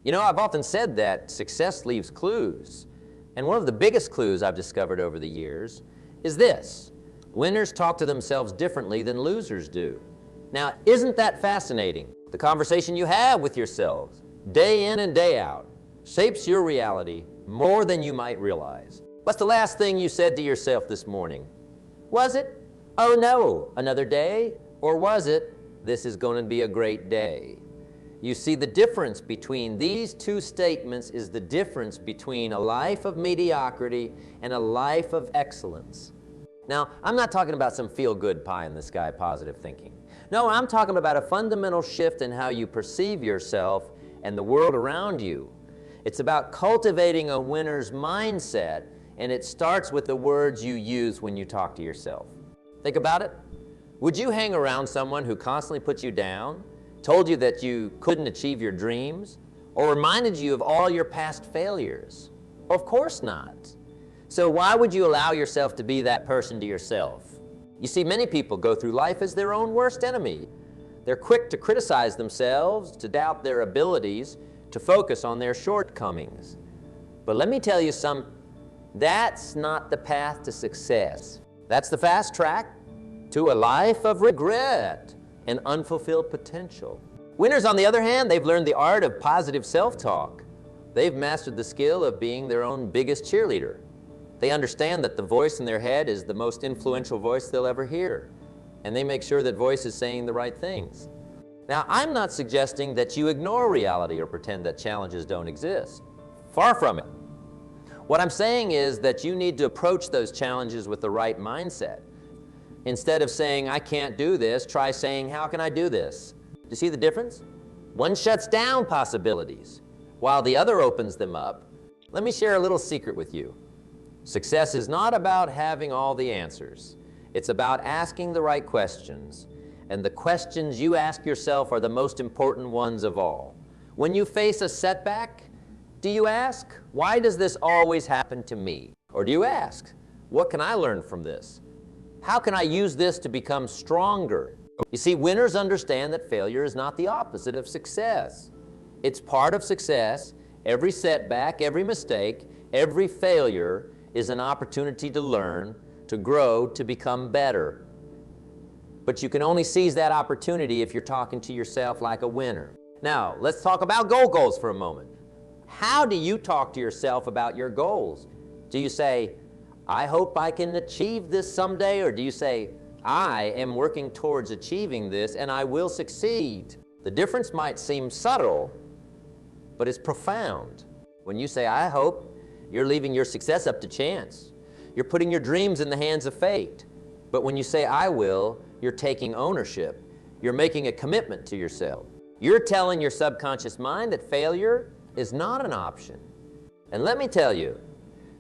You know, I've often said that success leaves clues. And one of the biggest clues I've discovered over the years is this: winners talk to themselves differently than losers do. Now, isn't that fascinating? The conversation you have with yourselves, day in and day out, shapes your reality more than you might realize. What's the last thing you said to yourself this morning? Was it, "Oh no, another day"? Or was it, "This is going to be a great day"? You see, the difference between these two statements is the difference between a life of mediocrity and a life of excellence. Now, I'm not talking about some feel-good pie-in-the-sky positive thinking. No, I'm talking about a fundamental shift in how you perceive yourself and the world around you. It's about cultivating a winner's mindset, and it starts with the words you use when you talk to yourself. Think about it. Would you hang around someone who constantly put you down, told you that you couldn't achieve your dreams, or reminded you of all your past failures? Of course not. So why would you allow yourself to be that person to yourself? You see, many people go through life as their own worst enemy. They're quick to criticize themselves, to doubt their abilities, to focus on their shortcomings. But let me tell you something, that's not the path to success. That's the fast track to a life of regret and unfulfilled potential. Winners, on the other hand, they've learned the art of positive self-talk. They've mastered the skill of being their own biggest cheerleader. They understand that the voice in their head is the most influential voice they'll ever hear, and they make sure that voice is saying the right things. Now, I'm not suggesting that you ignore reality or pretend that challenges don't exist. Far from it. What I'm saying is that you need to approach those challenges with the right mindset. Instead of saying, "I can't do this," try saying, "How can I do this?" Do you see the difference? One shuts down possibilities, while the other opens them up. Let me share a little secret with you. Success is not about having all the answers. It's about asking the right questions. And the questions you ask yourself are the most important ones of all. When you face a setback, do you ask, "Why does this always happen to me?" Or do you ask, "What can I learn from this? How can I use this to become stronger?" You see, winners understand that failure is not the opposite of success. It's part of success. Every setback, every mistake, every failure is an opportunity to learn, to grow, to become better. But you can only seize that opportunity if you're talking to yourself like a winner. Now, let's talk about goals for a moment. How do you talk to yourself about your goals? Do you say, "I hope I can achieve this someday," or do you say, "I am working towards achieving this and I will succeed"? The difference might seem subtle, but it's profound. When you say, "I hope," you're leaving your success up to chance. You're putting your dreams in the hands of fate. But when you say, "I will," you're taking ownership. You're making a commitment to yourself. You're telling your subconscious mind that failure is not an option. And let me tell you,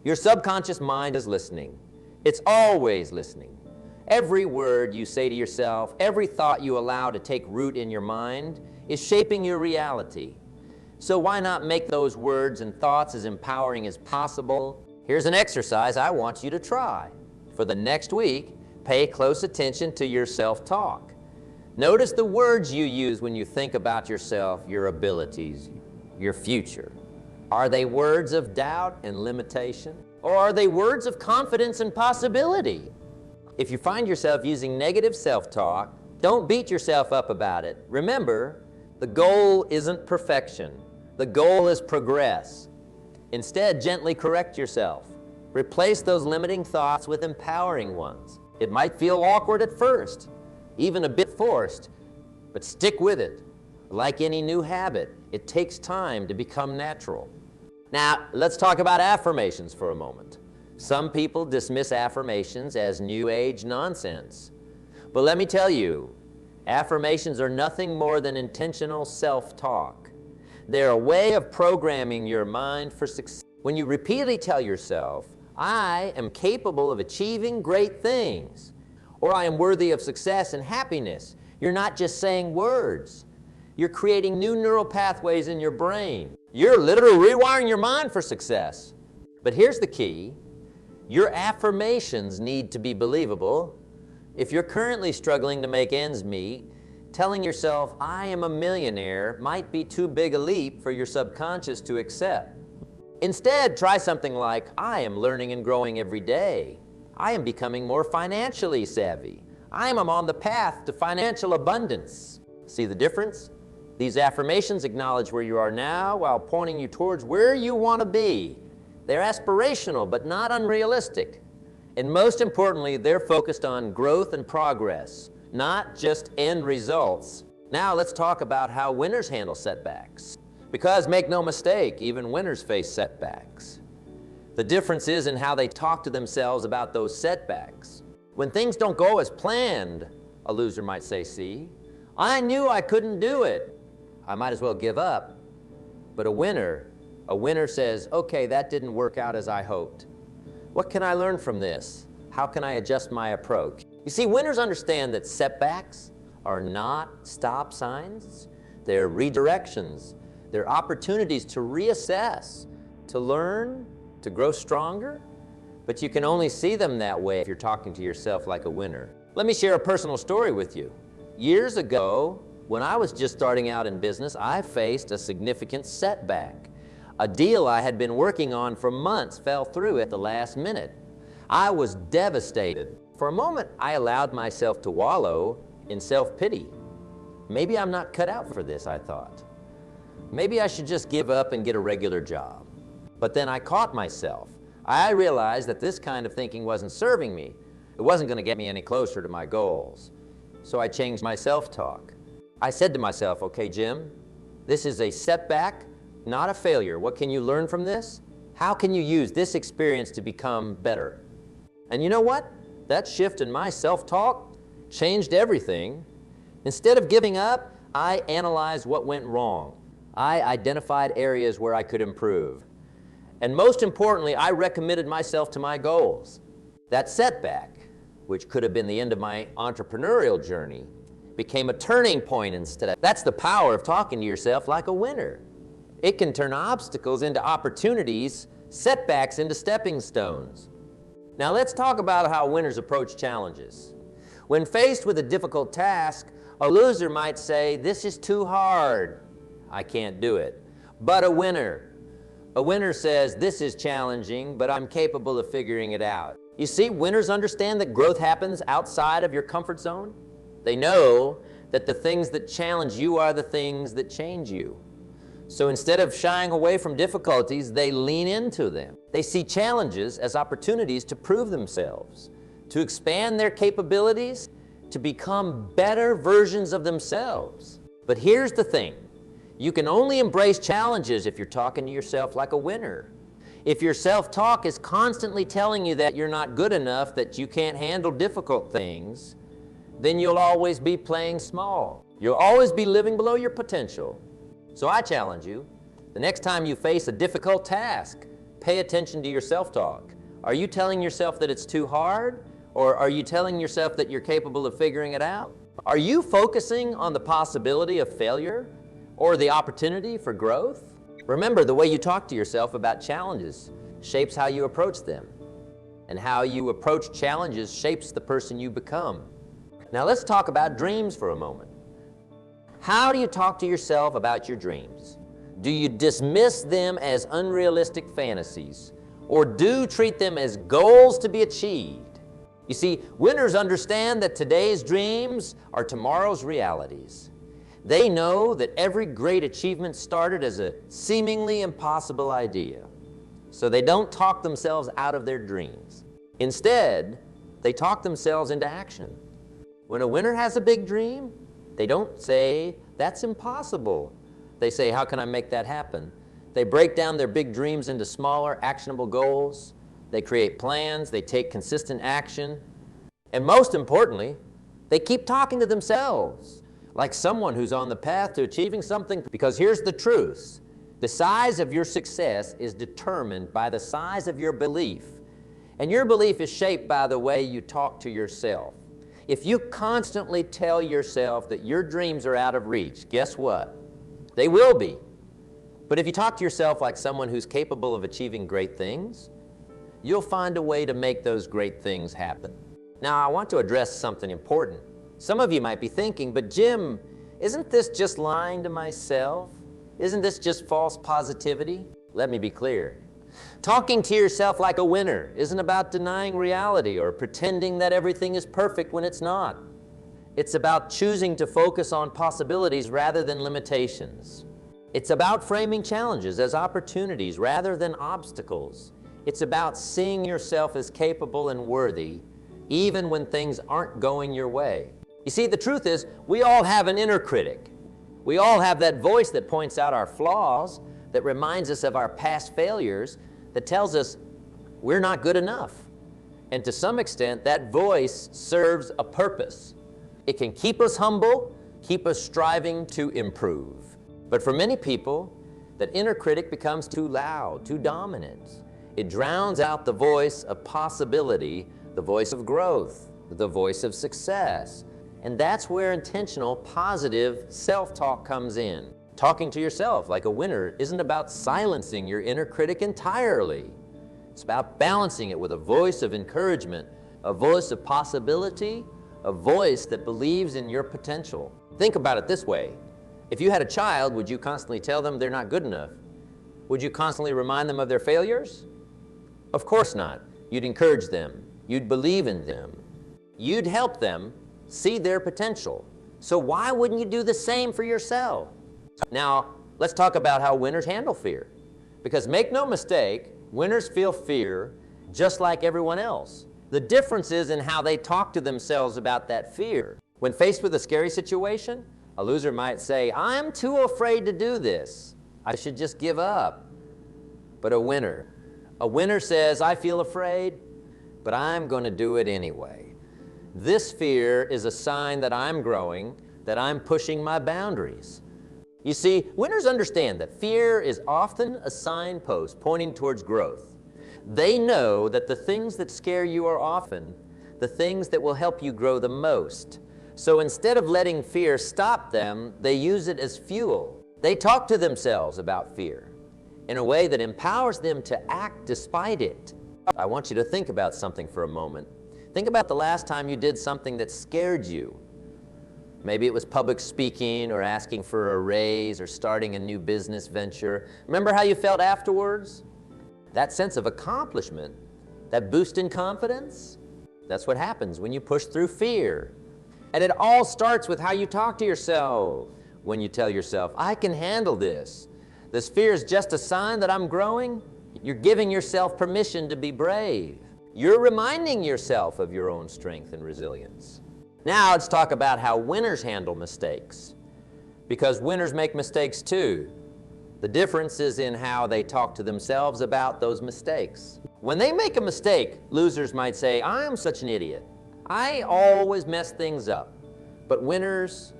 your subconscious mind is listening. It's always listening. Every word you say to yourself, every thought you allow to take root in your mind is shaping your reality. So why not make those words and thoughts as empowering as possible? Here's an exercise I want you to try. For the next week, pay close attention to your self-talk. Notice the words you use when you think about yourself, your abilities, your future. Are they words of doubt and limitation? Or are they words of confidence and possibility? If you find yourself using negative self-talk, don't beat yourself up about it. Remember, the goal isn't perfection. The goal is progress. Instead, gently correct yourself. Replace those limiting thoughts with empowering ones. It might feel awkward at first, even a bit forced, but stick with it. Like any new habit, it takes time to become natural. Now, let's talk about affirmations for a moment. Some people dismiss affirmations as New Age nonsense. But let me tell you, affirmations are nothing more than intentional self-talk. They're a way of programming your mind for success. When you repeatedly tell yourself, "I am capable of achieving great things," or "I am worthy of success and happiness," you're not just saying words. You're creating new neural pathways in your brain. You're literally rewiring your mind for success. But here's the key. Your affirmations need to be believable. If you're currently struggling to make ends meet, Telling yourself, I am a millionaire, might be too big a leap for your subconscious to accept. Instead, try something like, I am learning and growing every day. I am becoming more financially savvy. I am on the path to financial abundance. See the difference? These affirmations acknowledge where you are now while pointing you towards where you want to be. They're aspirational, but not unrealistic. And most importantly, they're focused on growth and progress, not just end results. Now let's talk about how winners handle setbacks. Because make no mistake, even winners face setbacks. The difference is in how they talk to themselves about those setbacks. When things don't go as planned, a loser might say, see, I knew I couldn't do it. I might as well give up. But a winner says, okay, that didn't work out as I hoped. What can I learn from this? How can I adjust my approach? You see, winners understand that setbacks are not stop signs. They're redirections. They're opportunities to reassess, to learn, to grow stronger. But you can only see them that way if you're talking to yourself like a winner. Let me share a personal story with you. Years ago, when I was just starting out in business, I faced a significant setback. A deal I had been working on for months fell through at the last minute. I was devastated. For a moment, I allowed myself to wallow in self-pity. Maybe I'm not cut out for this, I thought. Maybe I should just give up and get a regular job. But then I caught myself. I realized that this kind of thinking wasn't serving me. It wasn't going to get me any closer to my goals. So I changed my self-talk. I said to myself, okay, Jim, this is a setback, not a failure. What can you learn from this? How can you use this experience to become better? And you know what? That shift in my self-talk changed everything. Instead of giving up, I analyzed what went wrong. I identified areas where I could improve. And most importantly, I recommitted myself to my goals. That setback, which could have been the end of my entrepreneurial journey, became a turning point instead. That's the power of talking to yourself like a winner. It can turn obstacles into opportunities, setbacks into stepping stones. Now let's talk about how winners approach challenges. When faced with a difficult task, a loser might say, this is too hard. I can't do it. But a winner says, this is challenging, but I'm capable of figuring it out. You see, winners understand that growth happens outside of your comfort zone. They know that the things that challenge you are the things that change you. So instead of shying away from difficulties, they lean into them. They see challenges as opportunities to prove themselves, to expand their capabilities, to become better versions of themselves. But here's the thing. You can only embrace challenges if you're talking to yourself like a winner. If your self-talk is constantly telling you that you're not good enough, that you can't handle difficult things, then you'll always be playing small. You'll always be living below your potential. So I challenge you, the next time you face a difficult task, pay attention to your self-talk. Are you telling yourself that it's too hard? Or are you telling yourself that you're capable of figuring it out? Are you focusing on the possibility of failure or the opportunity for growth? Remember, the way you talk to yourself about challenges shapes how you approach them. And how you approach challenges shapes the person you become. Now let's talk about dreams for a moment. How do you talk to yourself about your dreams? Do you dismiss them as unrealistic fantasies, or do treat them as goals to be achieved? You see, winners understand that today's dreams are tomorrow's realities. They know that every great achievement started as a seemingly impossible idea. So they don't talk themselves out of their dreams. Instead, they talk themselves into action. When a winner has a big dream, they don't say, that's impossible. They say, how can I make that happen? They break down their big dreams into smaller, actionable goals. They create plans. They take consistent action. And most importantly, they keep talking to themselves like someone who's on the path to achieving something. Because here's the truth. The size of your success is determined by the size of your belief. And your belief is shaped by the way you talk to yourself. If you constantly tell yourself that your dreams are out of reach, guess what? They will be. But if you talk to yourself like someone who's capable of achieving great things, you'll find a way to make those great things happen. Now, I want to address something important. Some of you might be thinking, but Jim, isn't this just lying to myself? Isn't this just false positivity? Let me be clear. Talking to yourself like a winner isn't about denying reality or pretending that everything is perfect when it's not. It's about choosing to focus on possibilities rather than limitations. It's about framing challenges as opportunities rather than obstacles. It's about seeing yourself as capable and worthy, even when things aren't going your way. You see, the truth is, we all have an inner critic. We all have that voice that points out our flaws, that reminds us of our past failures, that tells us we're not good enough. And to some extent, that voice serves a purpose. It can keep us humble, keep us striving to improve. But for many people, that inner critic becomes too loud, too dominant. It drowns out the voice of possibility, the voice of growth, the voice of success. And that's where intentional, positive self-talk comes in. Talking to yourself like a winner isn't about silencing your inner critic entirely. It's about balancing it with a voice of encouragement, a voice of possibility, a voice that believes in your potential. Think about it this way. If you had a child, would you constantly tell them they're not good enough? Would you constantly remind them of their failures? Of course not. You'd encourage them. You'd believe in them. You'd help them see their potential. So why wouldn't you do the same for yourself? Now, let's talk about how winners handle fear. Because make no mistake, winners feel fear just like everyone else. The difference is in how they talk to themselves about that fear. When faced with a scary situation, a loser might say, "I'm too afraid to do this. I should just give up." But a winner says, "I feel afraid, but I'm going to do it anyway." This fear is a sign that I'm growing, that I'm pushing my boundaries. You see, winners understand that fear is often a signpost pointing towards growth. They know that the things that scare you are often the things that will help you grow the most. So instead of letting fear stop them, they use it as fuel. They talk to themselves about fear in a way that empowers them to act despite it. I want you to think about something for a moment. Think about the last time you did something that scared you. Maybe it was public speaking or asking for a raise or starting a new business venture. Remember how you felt afterwards? That sense of accomplishment, that boost in confidence, that's what happens when you push through fear. And it all starts with how you talk to yourself. When you tell yourself, "I can handle this. This fear is just a sign that I'm growing," you're giving yourself permission to be brave. You're reminding yourself of your own strength and resilience. Now let's talk about how winners handle mistakes. Because winners make mistakes too. The difference is in how they talk to themselves about those mistakes. When they make a mistake, losers might say, "I am such an idiot. I always mess things up." But winners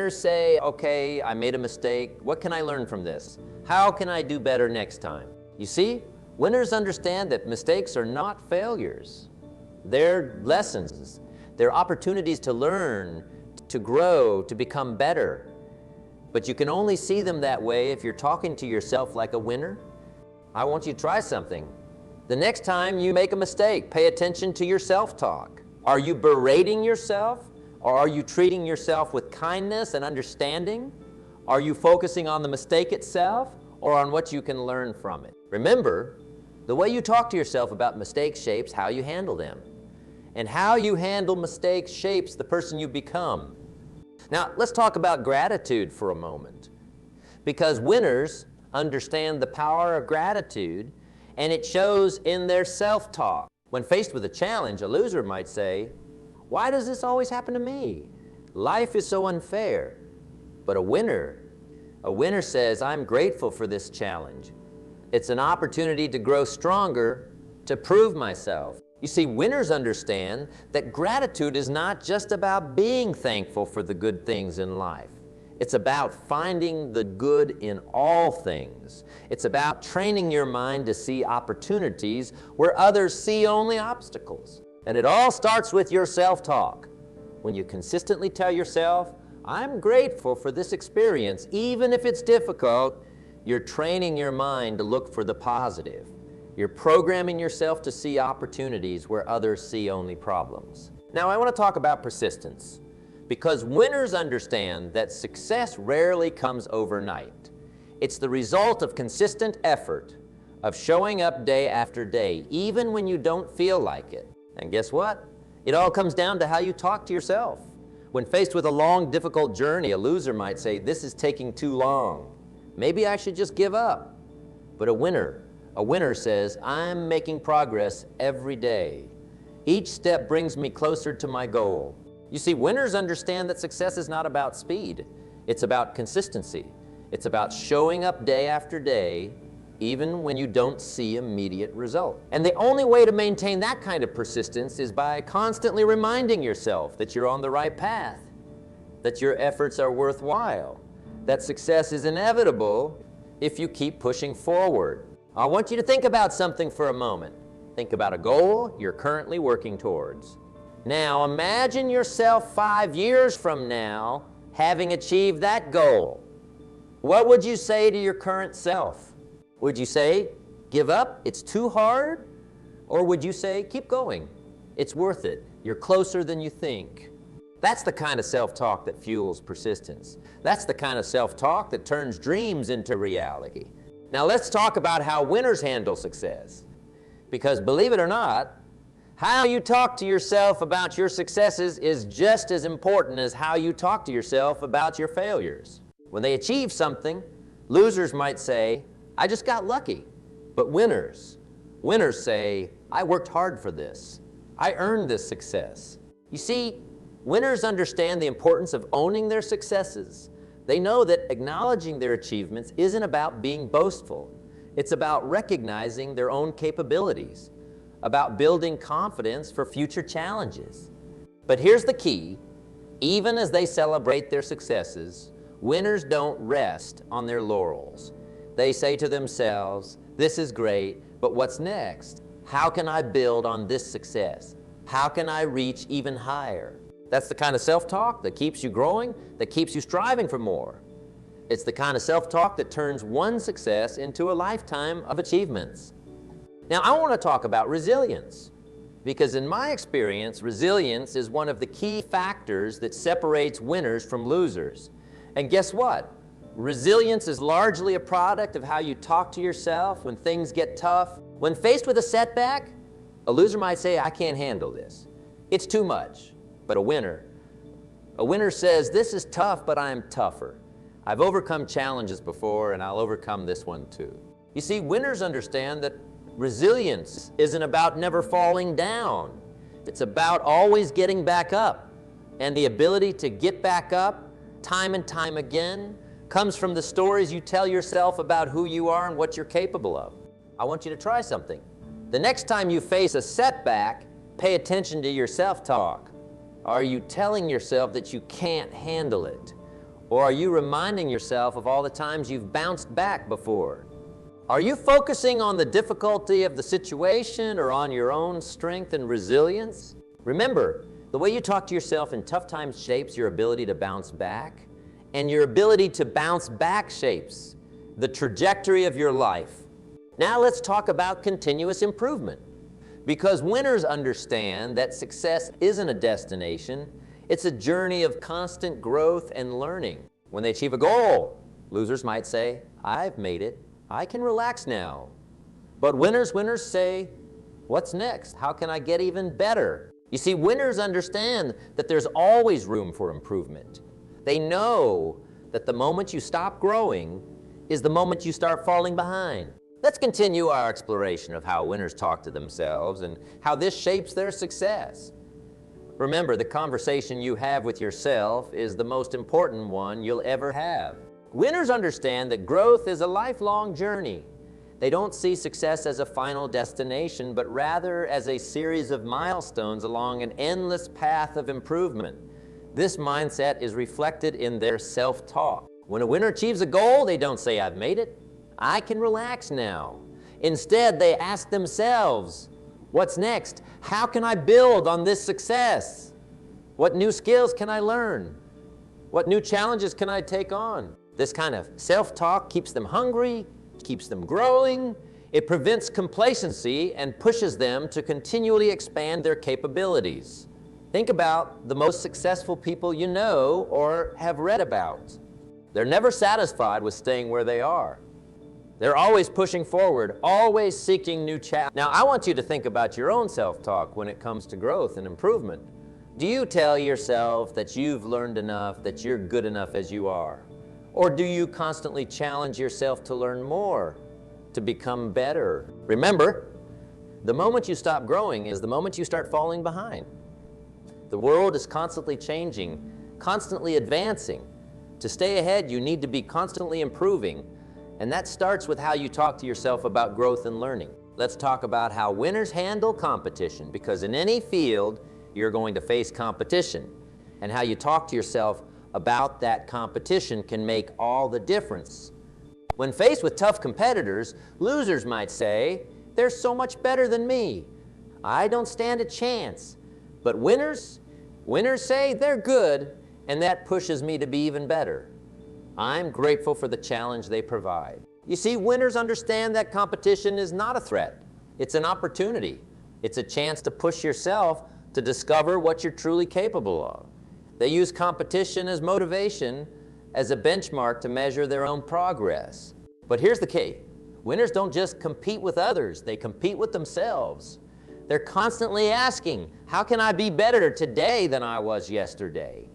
say, "Okay, I made a mistake. What can I learn from this? How can I do better next time?" You see, winners understand that mistakes are not failures. They're lessons. They're opportunities to learn, to grow, to become better. But you can only see them that way if you're talking to yourself like a winner. I want you to try something. The next time you make a mistake, pay attention to your self-talk. Are you berating yourself, or are you treating yourself with kindness and understanding? Are you focusing on the mistake itself, or on what you can learn from it? Remember, the way you talk to yourself about mistakes shapes how you handle them. And how you handle mistakes shapes the person you become. Now, let's talk about gratitude for a moment. Because winners understand the power of gratitude, and it shows in their self-talk. When faced with a challenge, a loser might say, "Why does this always happen to me? Life is so unfair." But a winner says, "I'm grateful for this challenge. It's an opportunity to grow stronger, to prove myself." You see, winners understand that gratitude is not just about being thankful for the good things in life. It's about finding the good in all things. It's about training your mind to see opportunities where others see only obstacles. And it all starts with your self-talk. When you consistently tell yourself, "I'm grateful for this experience, even if it's difficult," you're training your mind to look for the positive. You're programming yourself to see opportunities where others see only problems. Now, I want to talk about persistence. Because winners understand that success rarely comes overnight. It's the result of consistent effort, of showing up day after day, even when you don't feel like it. And guess what? It all comes down to how you talk to yourself. When faced with a long, difficult journey, a loser might say, "This is taking too long. Maybe I should just give up." But a winner says, "I'm making progress every day. Each step brings me closer to my goal." You see, winners understand that success is not about speed. It's about consistency. It's about showing up day after day, even when you don't see immediate result. And the only way to maintain that kind of persistence is by constantly reminding yourself that you're on the right path, that your efforts are worthwhile, that success is inevitable if you keep pushing forward. I want you to think about something for a moment. Think about a goal you're currently working towards. Now imagine yourself 5 years from now having achieved that goal. What would you say to your current self? Would you say, "Give up, it's too hard"? Or would you say, "Keep going, it's worth it, you're closer than you think"? That's the kind of self-talk that fuels persistence. That's the kind of self-talk that turns dreams into reality. Now let's talk about how winners handle success. Because believe it or not, how you talk to yourself about your successes is just as important as how you talk to yourself about your failures. When they achieve something, losers might say, "I just got lucky." But winners say, "I worked hard for this. I earned this success." You see, winners understand the importance of owning their successes. They know that acknowledging their achievements isn't about being boastful. It's about recognizing their own capabilities, about building confidence for future challenges. But here's the key: even as they celebrate their successes, winners don't rest on their laurels. They say to themselves, "This is great, but what's next? How can I build on this success? How can I reach even higher?" That's the kind of self-talk that keeps you growing, that keeps you striving for more. It's the kind of self-talk that turns one success into a lifetime of achievements. Now, I want to talk about resilience, because in my experience, resilience is one of the key factors that separates winners from losers. And guess what? Resilience is largely a product of how you talk to yourself when things get tough. When faced with a setback, a loser might say, "I can't handle this. It's too much." But a winner says, "This is tough, but I'm tougher. I've overcome challenges before, and I'll overcome this one too." You see, winners understand that resilience isn't about never falling down. It's about always getting back up. And the ability to get back up time and time again comes from the stories you tell yourself about who you are and what you're capable of. I want you to try something. The next time you face a setback, pay attention to your self-talk. Are you telling yourself that you can't handle it? Or are you reminding yourself of all the times you've bounced back before? Are you focusing on the difficulty of the situation or on your own strength and resilience? Remember, the way you talk to yourself in tough times shapes your ability to bounce back, and your ability to bounce back shapes the trajectory of your life. Now let's talk about continuous improvement. Because winners understand that success isn't a destination, it's a journey of constant growth and learning. When they achieve a goal, losers might say, "I've made it. I can relax now." But winners say, "What's next? How can I get even better?" You see, winners understand that there's always room for improvement. They know that the moment you stop growing is the moment you start falling behind. Let's continue our exploration of how winners talk to themselves and how this shapes their success. Remember, the conversation you have with yourself is the most important one you'll ever have. Winners understand that growth is a lifelong journey. They don't see success as a final destination, but rather as a series of milestones along an endless path of improvement. This mindset is reflected in their self-talk. When a winner achieves a goal, they don't say, "I've made it. I can relax now." Instead, they ask themselves, "What's next? How can I build on this success? What new skills can I learn? What new challenges can I take on?" This kind of self-talk keeps them hungry, keeps them growing. It prevents complacency and pushes them to continually expand their capabilities. Think about the most successful people you know or have read about. They're never satisfied with staying where they are. They're always pushing forward, always seeking new challenges. Now, I want you to think about your own self-talk when it comes to growth and improvement. Do you tell yourself that you've learned enough, that you're good enough as you are? Or do you constantly challenge yourself to learn more, to become better? Remember, the moment you stop growing is the moment you start falling behind. The world is constantly changing, constantly advancing. To stay ahead, you need to be constantly improving, and that starts with how you talk to yourself about growth and learning. Let's talk about how winners handle competition, because in any field, you're going to face competition, and how you talk to yourself about that competition can make all the difference. When faced with tough competitors, losers might say, "They're so much better than me. I don't stand a chance." But winners say they're good, and that pushes me to be even better. I'm grateful for the challenge they provide. You see, winners understand that competition is not a threat. It's an opportunity. It's a chance to push yourself to discover what you're truly capable of. They use competition as motivation, as a benchmark to measure their own progress. But here's the key. Winners don't just compete with others, they compete with themselves. They're constantly asking, how can I be better today than I was yesterday?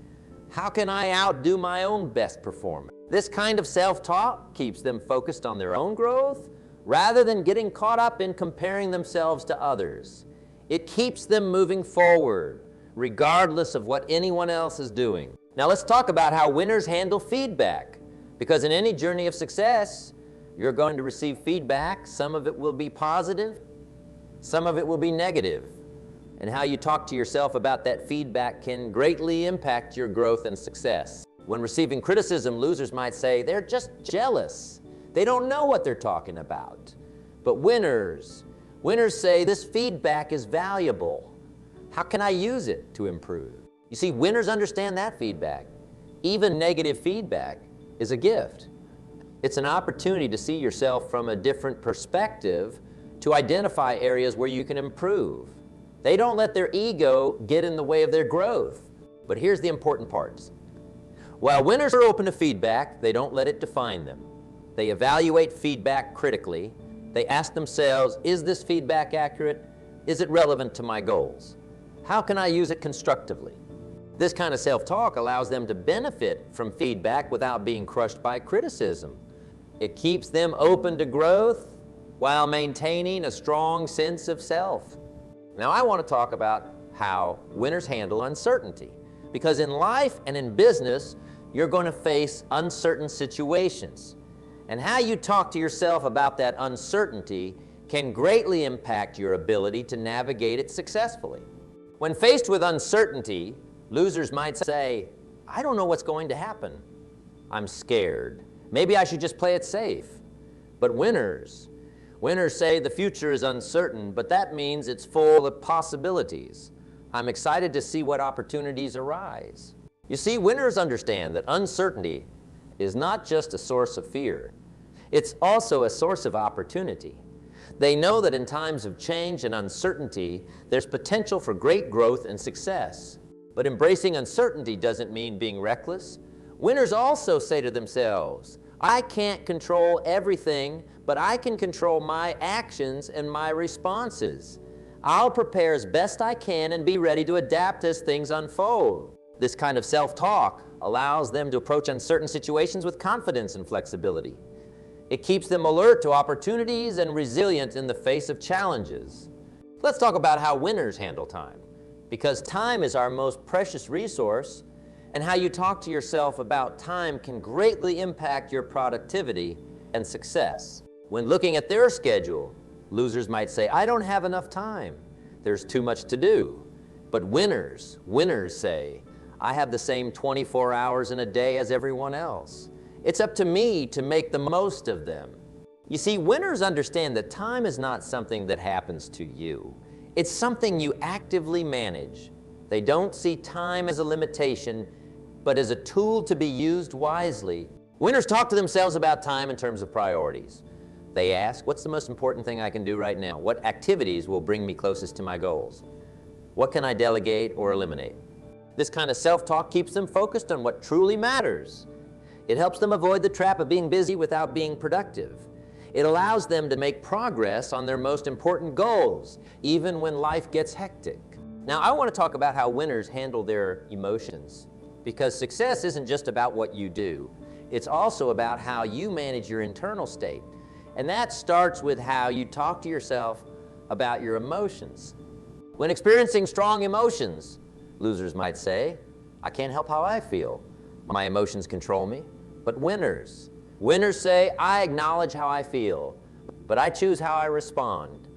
How can I outdo my own best performance? This kind of self-talk keeps them focused on their own growth rather than getting caught up in comparing themselves to others. It keeps them moving forward, regardless of what anyone else is doing. Now let's talk about how winners handle feedback, because in any journey of success, you're going to receive feedback. Some of it will be positive, some of it will be negative, and how you talk to yourself about that feedback can greatly impact your growth and success. When receiving criticism, losers might say they're just jealous. They don't know what they're talking about. But winners say this feedback is valuable. How can I use it to improve? You see, winners understand that feedback. Even negative feedback is a gift. It's an opportunity to see yourself from a different perspective, to identify areas where you can improve. They don't let their ego get in the way of their growth. But here's the important parts. While winners are open to feedback, they don't let it define them. They evaluate feedback critically. They ask themselves, is this feedback accurate? Is it relevant to my goals? How can I use it constructively? This kind of self-talk allows them to benefit from feedback without being crushed by criticism. It keeps them open to growth while maintaining a strong sense of self. Now I want to talk about how winners handle uncertainty, because in life and in business, you're going to face uncertain situations. And how you talk to yourself about that uncertainty can greatly impact your ability to navigate it successfully. When faced with uncertainty, losers might say, I don't know what's going to happen. I'm scared. Maybe I should just play it safe. But winners say the future is uncertain, but that means it's full of possibilities. I'm excited to see what opportunities arise. You see, winners understand that uncertainty is not just a source of fear. It's also a source of opportunity. They know that in times of change and uncertainty, there's potential for great growth and success. But embracing uncertainty doesn't mean being reckless. Winners also say to themselves, I can't control everything, but I can control my actions and my responses. I'll prepare as best I can and be ready to adapt as things unfold. This kind of self-talk allows them to approach uncertain situations with confidence and flexibility. It keeps them alert to opportunities and resilient in the face of challenges. Let's talk about how winners handle time, because time is our most precious resource, and how you talk to yourself about time can greatly impact your productivity and success. When looking at their schedule, losers might say, I don't have enough time. There's too much to do. But winners say, I have the same 24 hours in a day as everyone else. It's up to me to make the most of them. You see, winners understand that time is not something that happens to you. It's something you actively manage. They don't see time as a limitation, but as a tool to be used wisely. Winners talk to themselves about time in terms of priorities. They ask, what's the most important thing I can do right now? What activities will bring me closest to my goals? What can I delegate or eliminate? This kind of self-talk keeps them focused on what truly matters. It helps them avoid the trap of being busy without being productive. It allows them to make progress on their most important goals, even when life gets hectic. Now, I want to talk about how winners handle their emotions, because success isn't just about what you do. It's also about how you manage your internal state. And that starts with how you talk to yourself about your emotions. When experiencing strong emotions, losers might say, I can't help how I feel. My emotions control me. But winners say, I acknowledge how I feel, but I choose how I respond.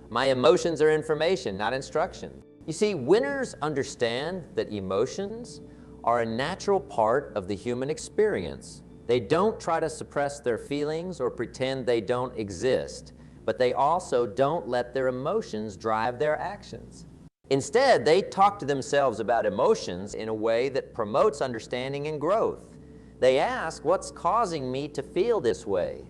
My emotions are information, not instruction. You see, winners understand that emotions are a natural part of the human experience. They don't try to suppress their feelings or pretend they don't exist, but they also don't let their emotions drive their actions. Instead, they talk to themselves about emotions in a way that promotes understanding and growth. They ask, what's causing me to feel this way?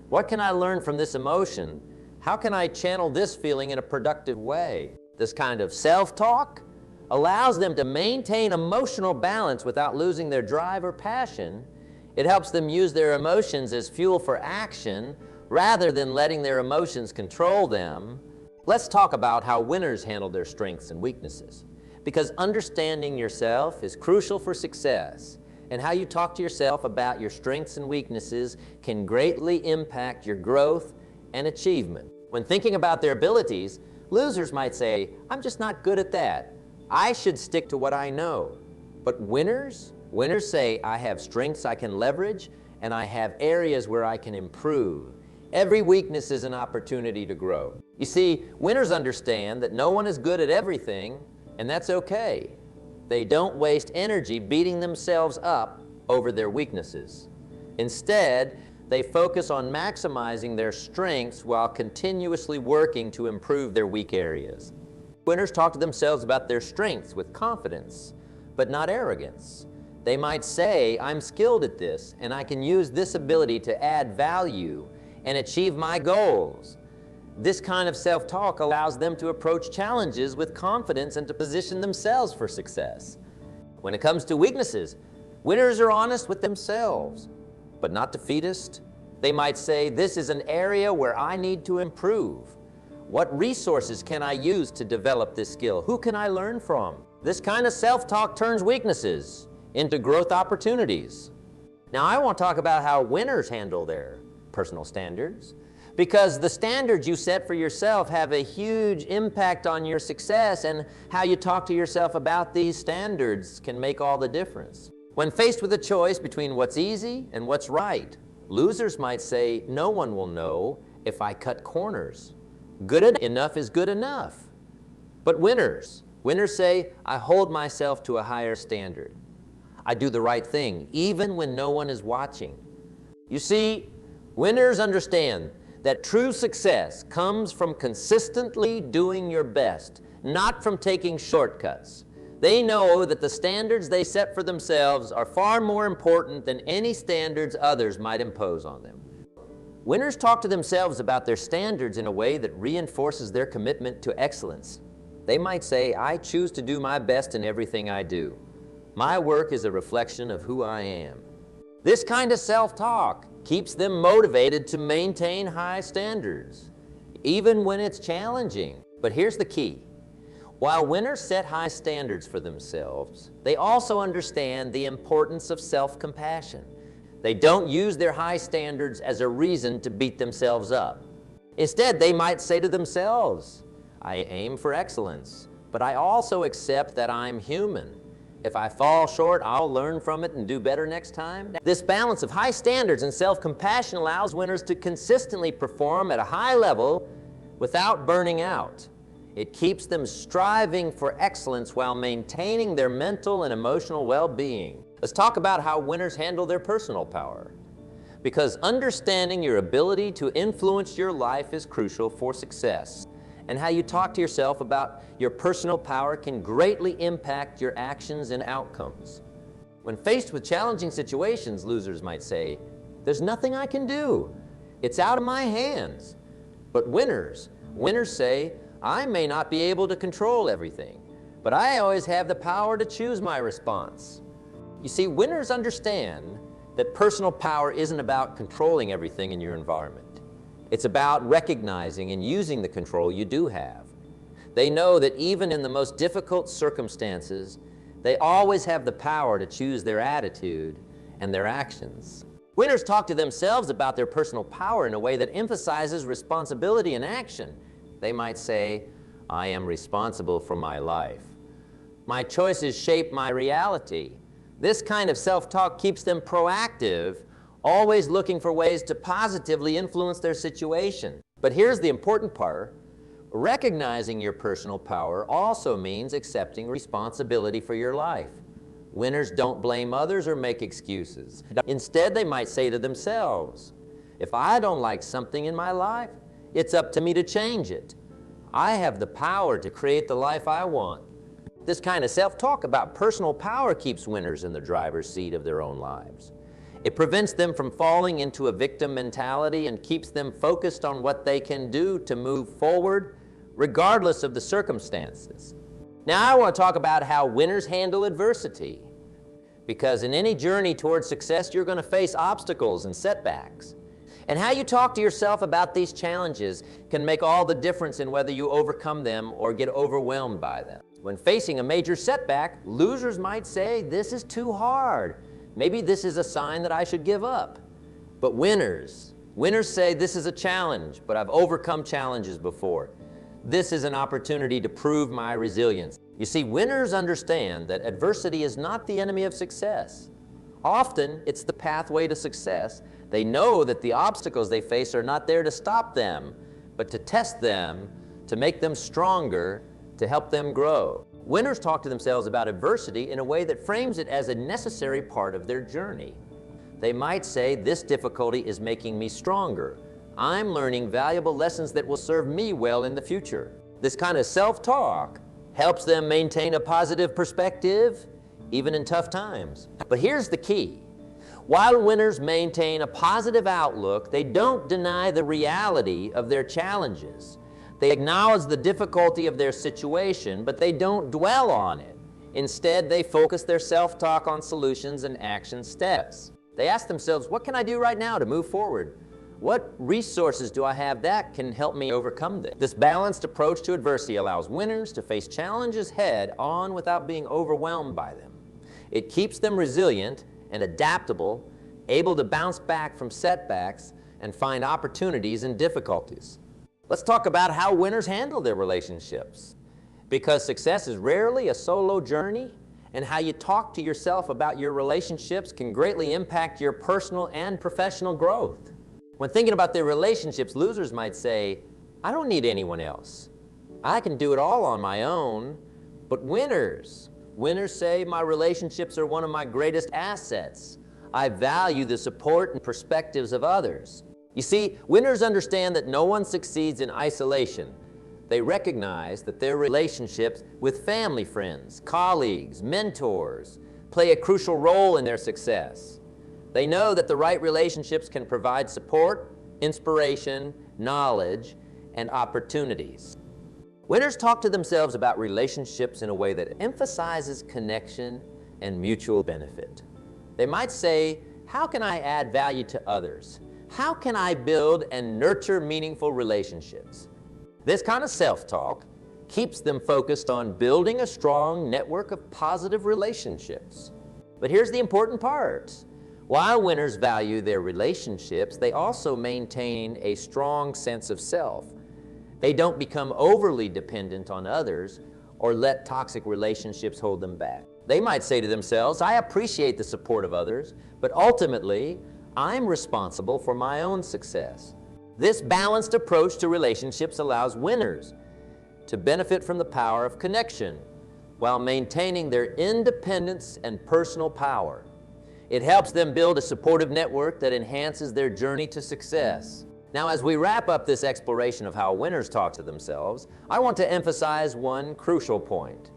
What can I learn from this emotion? How can I channel this feeling in a productive way? This kind of self-talk allows them to maintain emotional balance without losing their drive or passion. It helps them use their emotions as fuel for action rather than letting their emotions control them. Let's talk about how winners handle their strengths and weaknesses, because understanding yourself is crucial for success, and how you talk to yourself about your strengths and weaknesses can greatly impact your growth and achievement. When thinking about their abilities, losers might say, I'm just not good at that. I should stick to what I know. But winners say, I have strengths I can leverage, and I have areas where I can improve. Every weakness is an opportunity to grow. You see, winners understand that no one is good at everything, and that's okay. They don't waste energy beating themselves up over their weaknesses. Instead, they focus on maximizing their strengths while continuously working to improve their weak areas. Winners talk to themselves about their strengths with confidence, but not arrogance. They might say, I'm skilled at this, and I can use this ability to add value and achieve my goals. This kind of self-talk allows them to approach challenges with confidence and to position themselves for success. When it comes to weaknesses, winners are honest with themselves, but not defeatist. They might say, this is an area where I need to improve. What resources can I use to develop this skill? Who can I learn from? This kind of self-talk turns weaknesses into growth opportunities. Now, I want to talk about how winners handle their personal standards, because the standards you set for yourself have a huge impact on your success, and how you talk to yourself about these standards can make all the difference. When faced with a choice between what's easy and what's right, losers might say, no one will know if I cut corners. Good enough is good enough. But winners say, I hold myself to a higher standard. I do the right thing, even when no one is watching. You see, winners understand that true success comes from consistently doing your best, not from taking shortcuts. They know that the standards they set for themselves are far more important than any standards others might impose on them. Winners talk to themselves about their standards in a way that reinforces their commitment to excellence. They might say, I choose to do my best in everything I do. My work is a reflection of who I am. This kind of self-talk keeps them motivated to maintain high standards, even when it's challenging. But here's the key. While winners set high standards for themselves, they also understand the importance of self-compassion. They don't use their high standards as a reason to beat themselves up. Instead, they might say to themselves, I aim for excellence, but I also accept that I'm human. If I fall short, I'll learn from it and do better next time. This balance of high standards and self-compassion allows winners to consistently perform at a high level without burning out. It keeps them striving for excellence while maintaining their mental and emotional well-being. Let's talk about how winners handle their personal power, because understanding your ability to influence your life is crucial for success. And how you talk to yourself about your personal power can greatly impact your actions and outcomes. When faced with challenging situations, losers might say, there's nothing I can do. It's out of my hands. But winners say, I may not be able to control everything, but I always have the power to choose my response. You see, winners understand that personal power isn't about controlling everything in your environment. It's about recognizing and using the control you do have. They know that even in the most difficult circumstances, they always have the power to choose their attitude and their actions. Winners talk to themselves about their personal power in a way that emphasizes responsibility and action. They might say, I am responsible for my life. My choices shape my reality. This kind of self-talk keeps them proactive, always looking for ways to positively influence their situation. But here's the important part. Recognizing your personal power also means accepting responsibility for your life. Winners don't blame others or make excuses. Instead, they might say to themselves, if I don't like something in my life, it's up to me to change it. I have the power to create the life I want. This kind of self-talk about personal power keeps winners in the driver's seat of their own lives. It prevents them from falling into a victim mentality and keeps them focused on what they can do to move forward regardless of the circumstances. Now I want to talk about how winners handle adversity. Because in any journey towards success, you're going to face obstacles and setbacks. And how you talk to yourself about these challenges can make all the difference in whether you overcome them or get overwhelmed by them. When facing a major setback, losers might say, this is too hard. Maybe this is a sign that I should give up. But winners say, this is a challenge, but I've overcome challenges before. This is an opportunity to prove my resilience. You see, winners understand that adversity is not the enemy of success. Often, it's the pathway to success. They know that the obstacles they face are not there to stop them, but to test them, to make them stronger, to help them grow. Winners talk to themselves about adversity in a way that frames it as a necessary part of their journey. They might say, this difficulty is making me stronger. I'm learning valuable lessons that will serve me well in the future. This kind of self-talk helps them maintain a positive perspective, even in tough times. But here's the key. While winners maintain a positive outlook, they don't deny the reality of their challenges. They acknowledge the difficulty of their situation, but they don't dwell on it. Instead, they focus their self-talk on solutions and action steps. They ask themselves, what can I do right now to move forward? What resources do I have that can help me overcome this? This balanced approach to adversity allows winners to face challenges head on without being overwhelmed by them. It keeps them resilient and adaptable, able to bounce back from setbacks and find opportunities in difficulties. Let's talk about how winners handle their relationships. Because success is rarely a solo journey, and how you talk to yourself about your relationships can greatly impact your personal and professional growth. When thinking about their relationships, losers might say, I don't need anyone else. I can do it all on my own. But winners say, my relationships are one of my greatest assets. I value the support and perspectives of others. You see, winners understand that no one succeeds in isolation. They recognize that their relationships with family friends, colleagues, mentors play a crucial role in their success. They know that the right relationships can provide support, inspiration, knowledge, and opportunities. Winners talk to themselves about relationships in a way that emphasizes connection and mutual benefit. They might say, how can I add value to others? How can I build and nurture meaningful relationships? This kind of self-talk keeps them focused on building a strong network of positive relationships. But here's the important part. While winners value their relationships, they also maintain a strong sense of self. They don't become overly dependent on others or let toxic relationships hold them back. They might say to themselves, I appreciate the support of others, but ultimately, I'm responsible for my own success. This balanced approach to relationships allows winners to benefit from the power of connection while maintaining their independence and personal power. It helps them build a supportive network that enhances their journey to success. Now, as we wrap up this exploration of how winners talk to themselves, I want to emphasize one crucial point.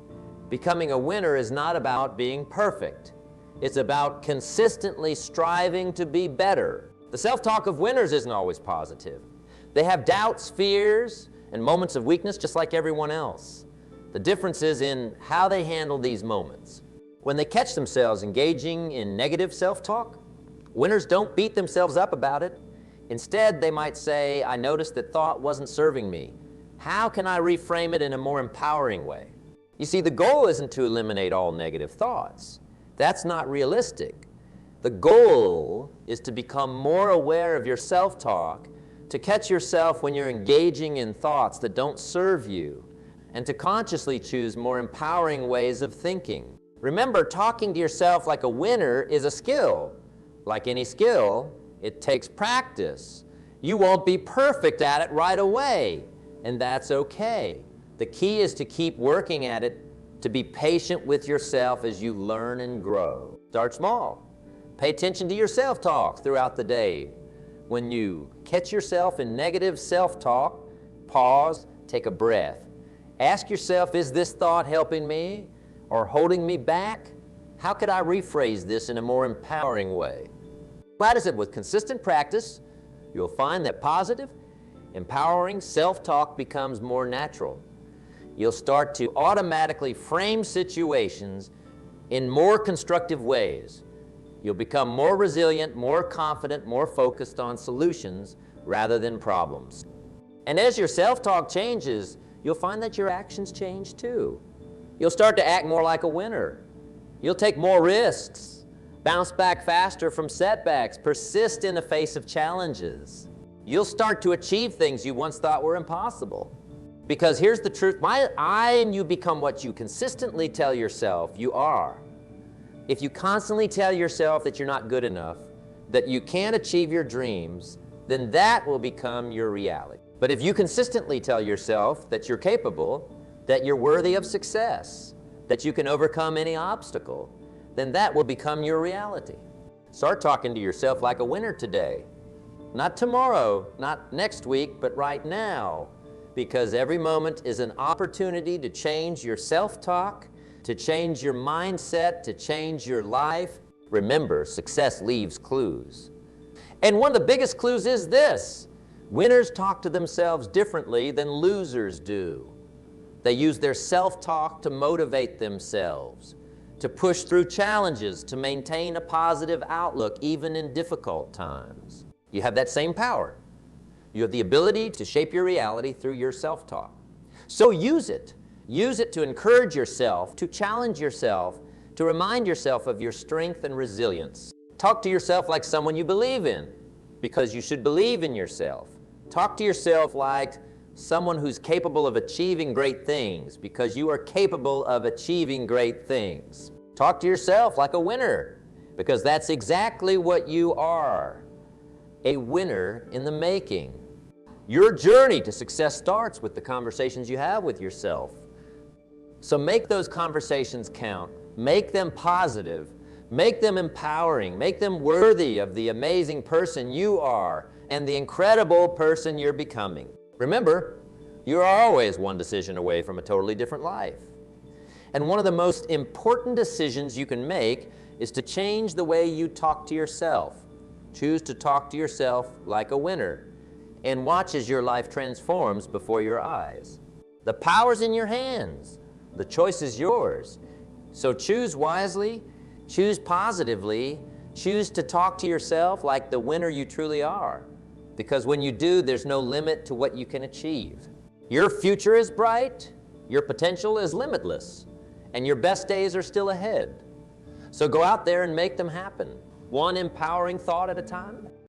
Becoming a winner is not about being perfect. It's about consistently striving to be better. The self-talk of winners isn't always positive. They have doubts, fears, and moments of weakness just like everyone else. The difference is in how they handle these moments. When they catch themselves engaging in negative self-talk, winners don't beat themselves up about it. Instead, they might say, I noticed that thought wasn't serving me. How can I reframe it in a more empowering way? You see, the goal isn't to eliminate all negative thoughts. That's not realistic. The goal is to become more aware of your self-talk, to catch yourself when you're engaging in thoughts that don't serve you, and to consciously choose more empowering ways of thinking. Remember, talking to yourself like a winner is a skill. Like any skill, it takes practice. You won't be perfect at it right away, and that's okay. The key is to keep working at it, to be patient with yourself as you learn and grow. Start small. Pay attention to your self-talk throughout the day. When you catch yourself in negative self-talk, pause, take a breath. Ask yourself, is this thought helping me or holding me back? How could I rephrase this in a more empowering way? Glad is it with consistent practice, you'll find that positive, empowering self-talk becomes more natural. You'll start to automatically frame situations in more constructive ways. You'll become more resilient, more confident, more focused on solutions rather than problems. And as your self-talk changes, you'll find that your actions change too. You'll start to act more like a winner. You'll take more risks, bounce back faster from setbacks, persist in the face of challenges. You'll start to achieve things you once thought were impossible. Because here's the truth, and you become what you consistently tell yourself you are. If you constantly tell yourself that you're not good enough, that you can't achieve your dreams, then that will become your reality. But if you consistently tell yourself that you're capable, that you're worthy of success, that you can overcome any obstacle, then that will become your reality. Start talking to yourself like a winner today. Not tomorrow, not next week, but right now. Because every moment is an opportunity to change your self-talk, to change your mindset, to change your life. Remember, success leaves clues. And one of the biggest clues is this: winners talk to themselves differently than losers do. They use their self-talk to motivate themselves, to push through challenges, to maintain a positive outlook even in difficult times. You have that same power. You have the ability to shape your reality through your self-talk. So use it. Use it to encourage yourself, to challenge yourself, to remind yourself of your strength and resilience. Talk to yourself like someone you believe in, because you should believe in yourself. Talk to yourself like someone who's capable of achieving great things, because you are capable of achieving great things. Talk to yourself like a winner, because that's exactly what you are, a winner in the making. Your journey to success starts with the conversations you have with yourself. So make those conversations count, make them positive, make them empowering, make them worthy of the amazing person you are and the incredible person you're becoming. Remember, you are always one decision away from a totally different life. And one of the most important decisions you can make is to change the way you talk to yourself. Choose to talk to yourself like a winner, and watch as your life transforms before your eyes. The power's in your hands. The choice is yours. So choose wisely, choose positively, choose to talk to yourself like the winner you truly are. Because when you do, there's no limit to what you can achieve. Your future is bright, your potential is limitless, and your best days are still ahead. So go out there and make them happen, one empowering thought at a time.